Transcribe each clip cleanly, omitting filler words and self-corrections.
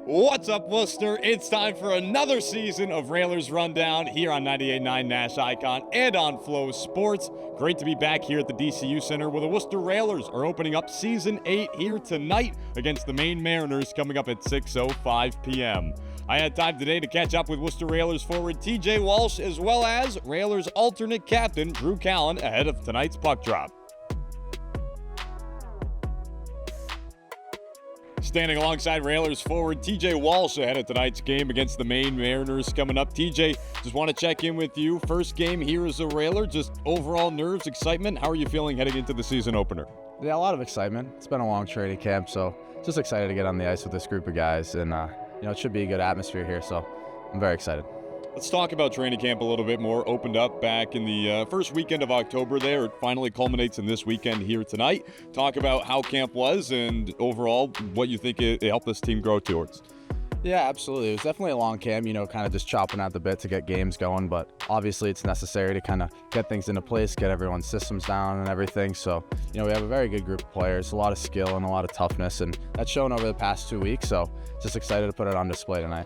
What's up, Worcester? It's time for another season of Railers Rundown here on 98.9 Nash Icon and on Flow Sports. Great to be back here at the DCU Center where the Worcester Railers are opening up Season 8 here tonight against the Maine Mariners coming up at 6:05 p.m. I had time today to catch up with Worcester Railers forward TJ Walsh as well as Railers alternate captain Drew Callan ahead of tonight's puck drop. Standing alongside Railers forward TJ Walsh ahead of tonight's game against the Maine Mariners coming up. TJ, just want to check in with you. First game here as a Railer, just overall nerves, excitement. How are you feeling heading into the season opener? Yeah, a lot of excitement. It's been a long training camp, so just excited to get on the ice with this group of guys. And, it should be a good atmosphere here, so I'm very excited. Let's talk about training camp a little bit more. Opened up back in the first weekend of October there. It finally culminates in this weekend here tonight. Talk about how camp was and overall what you think it helped this team grow towards. Yeah, absolutely. It was definitely a long camp, kind of just chopping at the bit to get games going. But obviously it's necessary to kind of get things into place, get everyone's systems down and everything. So, we have a very good group of players, a lot of skill and a lot of toughness. And that's shown over the past 2 weeks. So just excited to put it on display tonight.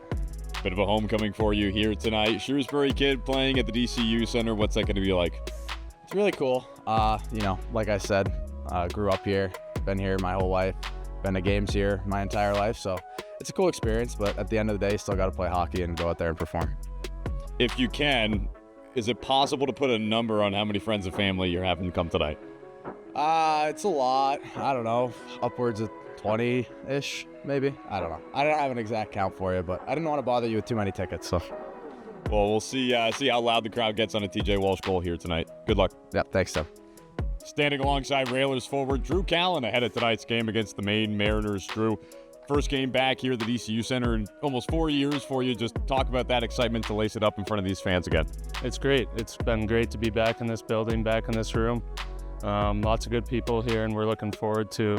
Bit of a homecoming for you here tonight. Shrewsbury kid playing at the DCU Center. What's that going to be like? It's really cool. Like I said, grew up here, been here my whole life, been to games here my entire life. So it's a cool experience, but at the end of the day, still got to play hockey and go out there and perform. If you can, is it possible to put a number on how many friends and family you're having come tonight? It's a lot. I don't know, upwards of 20-ish, maybe. I don't know. I don't have an exact count for you, but I didn't want to bother you with too many tickets. So, well, we'll see how loud the crowd gets on a TJ Walsh goal here tonight. Good luck. Yep, thanks, Tim. Standing alongside Railers forward Drew Callan ahead of tonight's game against the Maine Mariners. Drew, first game back here at the DCU Center in almost 4 years for you. Just talk about that excitement to lace it up in front of these fans again. It's great. It's been great to be back in this building, back in this room. Lots of good people here, and we're looking forward to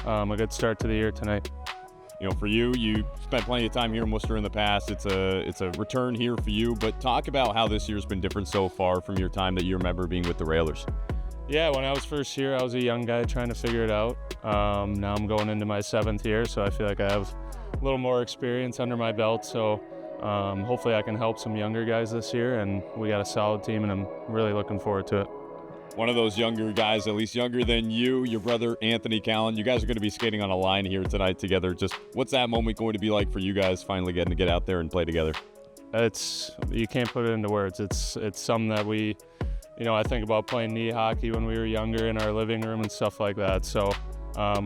a good start to the year tonight. For you spent plenty of time here in Worcester in the past. It's a return here for you, but talk about how this year's been different so far from your time that you remember being with the Railers. Yeah, when I was first here, I was a young guy trying to figure it out. Now I'm going into my 7th year, so I feel like I have a little more experience under my belt. So hopefully I can help some younger guys this year, and we got a solid team, and I'm really looking forward to it. One of those younger guys, at least younger than you, your brother Anthony Callan. You guys are going to be skating on a line here tonight together. Just what's that moment going to be like for you guys finally getting to get out there and play together? You can't put it into words. It's something that we, I think about playing knee hockey when we were younger in our living room and stuff like that. So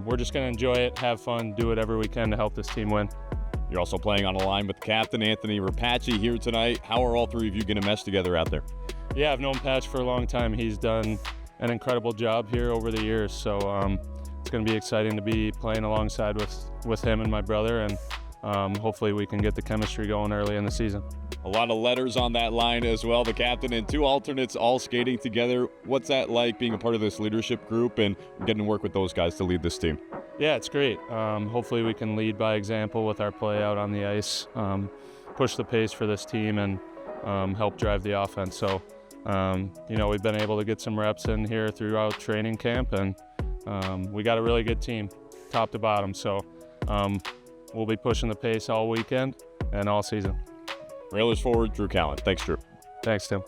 we're just going to enjoy it, have fun, do whatever we can to help this team win. You're also playing on a line with Captain Anthony Rapace here tonight. How are all three of you going to mesh together out there? Yeah, I've known Patch for a long time. He's done an incredible job here over the years, so it's going to be exciting to be playing alongside with him and my brother, and hopefully we can get the chemistry going early in the season. A lot of letters on that line as well. The captain and 2 alternates all skating together. What's that like being a part of this leadership group and getting to work with those guys to lead this team? Yeah, it's great. Hopefully we can lead by example with our play out on the ice, push the pace for this team, and help drive the offense. So, we've been able to get some reps in here throughout training camp, and we got a really good team, top to bottom. So we'll be pushing the pace all weekend and all season. Railers forward, Drew Callan. Thanks, Drew. Thanks, Tim.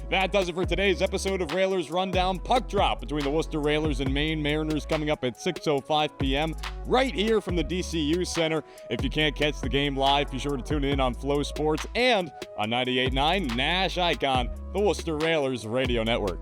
That does it for today's episode of Railers Rundown. Puck drop between the Worcester Railers and Maine Mariners coming up at 6:05 p.m. right here from the DCU Center. If you can't catch the game live, be sure to tune in on Flow Sports and on 98.9 Nash Icon, the Worcester Railers Radio Network.